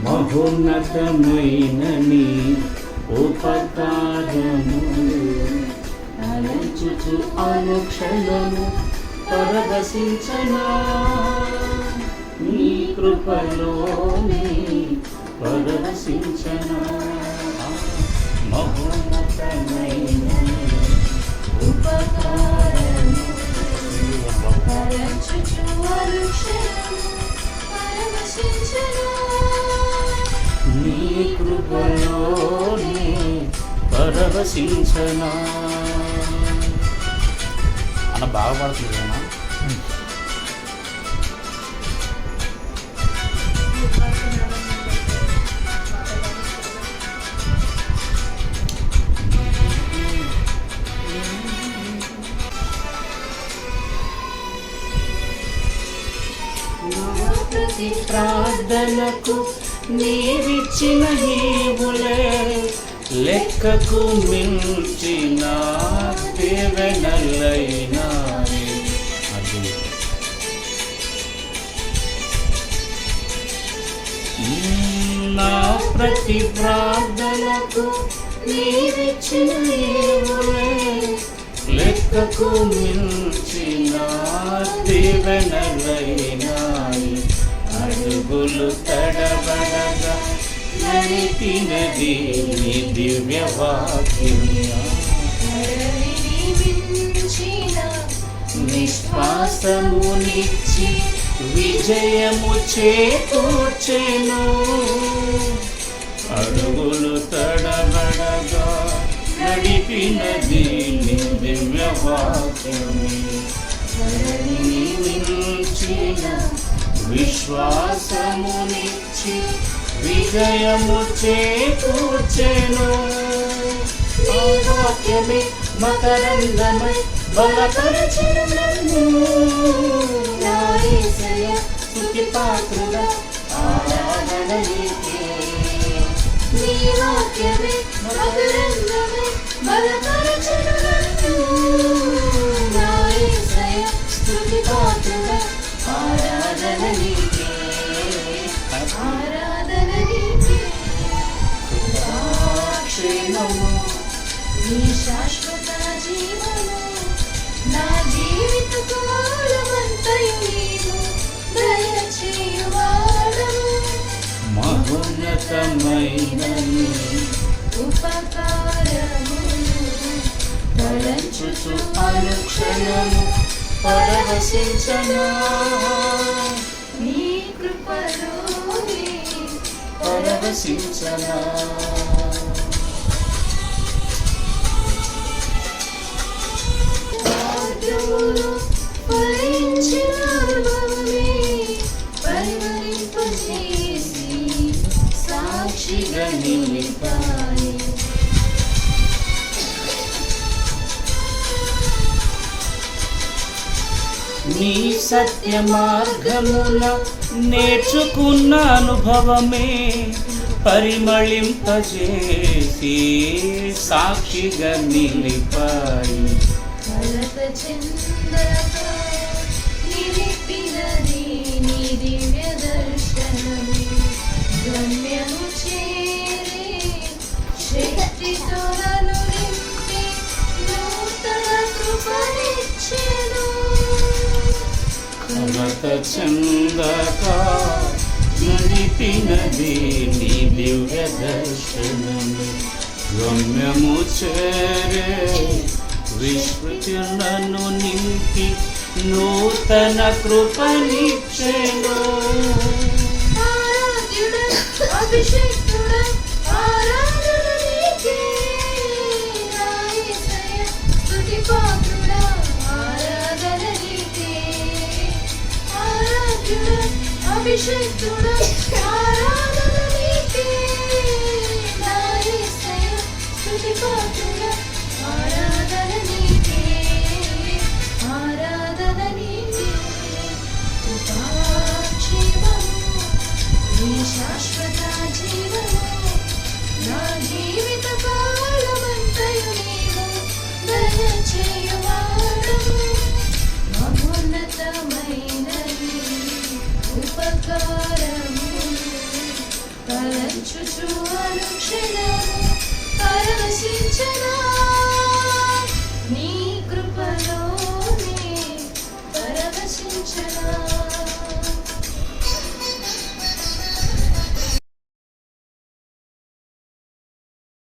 మహోన్నతమైన నీ ఉపకారములు తలచుచు అనుక్షణము పరవశించనా నీ కృపలోనే పరవశించనా మహోన్నతమైన ఉపకారము తలచుచు అనుక్షణము పరవశించనా నీ కృపలోనే పరవశించనా అన్న బాగా పడుతుంది అన్న. ప్రతి ప్రార్థనకు నీవిచ్చిన హీవులే లెక్కకు మించిన దేవెనలైనాయి. అది నా ప్రతి ప్రార్థనకు నీవిచ్చిన హీవులే లెక్కకు మించిన దేవెనలైనాయి. అడుగులు తడబడగా నడిపినది నీ దివ్య విశ్వాసమునిచ్చి విజయము చేకూర్చెను. అడుగులు తడబడగా నడిపినది నీ దివ్య విశ్వాసమునిచ్చి విజయము చేకూర్చెను. ఆ వాక్యమే మకరందమై బలపరచెను నన్ను. నా యేసయ్య స్తుతి పాత్రుడా ఆరాధన నీకే. నీ వాక్యమే మకరందమై బలపరచెను నన్ను. నా యేసయ్య స్తుతి పాత్రుడా ఆరాధన నీకే. ఆరాధన నీకే. క్షేమము నీ శాశ్వత జీవము నా జీవిత కాలమంతయు నీవు దయచేయువాడవు. మహోన్నతమైన నీ ఉపకారములు తలంచుచు అనుక్షణము పరవశించనా నీ కృపలోనే పరవశించనా. మార్గములు ఫలించిన అనుభవమే పరిమళింపజేసి సాక్షిగా నిలిపాయి. నీ సత్య మార్గమున నేర్చుకున్న అనుభవమే పరిమళింపజేసి సాక్షిగా నిలిపాయి. కలత చెందక నిలిపినది నీ దివ్య దర్శనమే. గమ్యము చేరే శక్తితో నన్ను నింపి నూతన కృపనిచ్చెను. కలత చెందక నడిపినది నీ దివ్య దర్శనమే. గమ్యము చేరే విశ్వచరణను నింపి నూతన కృపనిచ్చెను. ఆరాధ్యుడా అభిషేక్తుడా ఆరాధన నీకే. నా యేసయ్య స్తుతి పాత్రుడా ఆరాధన నీకే. ఆరాధ్యుడా అభిషేక్తుడా ఆరాధన నీకే. నా యేసయ్య స్తుతి పాత్రుడా ఆరాధన నీకే. ఆరాధన నీకే. కృపాక్షేమము నీ శాశ్వత జీవము నా జీవిత కాలమంతయు నీవు దయచేయువాడవు. మహోన్నతమైన నీ ఉపకారము తలంచుచు అనుక్షణం